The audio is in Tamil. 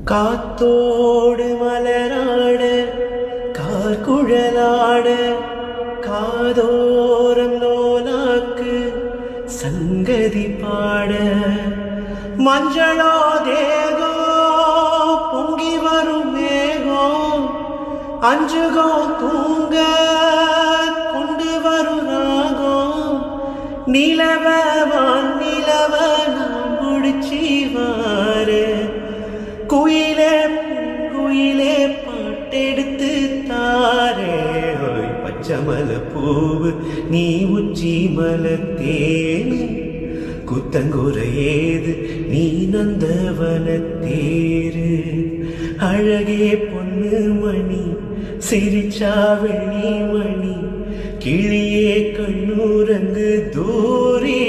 காத்தோடு மலராட கார்குழலாட காதோரம் நோலாக்கு சங்கதி பாட மஞ்சளோ தேகோ பொங்கி வரும் மேகம் அஞ்சுகோ தூங்க கொண்டு வரும் ராகம் நிலவ நிலவ நாம் முடிச்சி வாரு குயிலே குயிலே பாட்டெடுத்து தாரே பச்சமல பூவு நீ உச்சி மலத்தேனு குத்தங்குறையேது நீ நந்தவனத்தேரு அழகே பொண்ணு மணி சிரிச்சா வெள்ளி மணி கிளியே கண்ணுரங்கு தூரி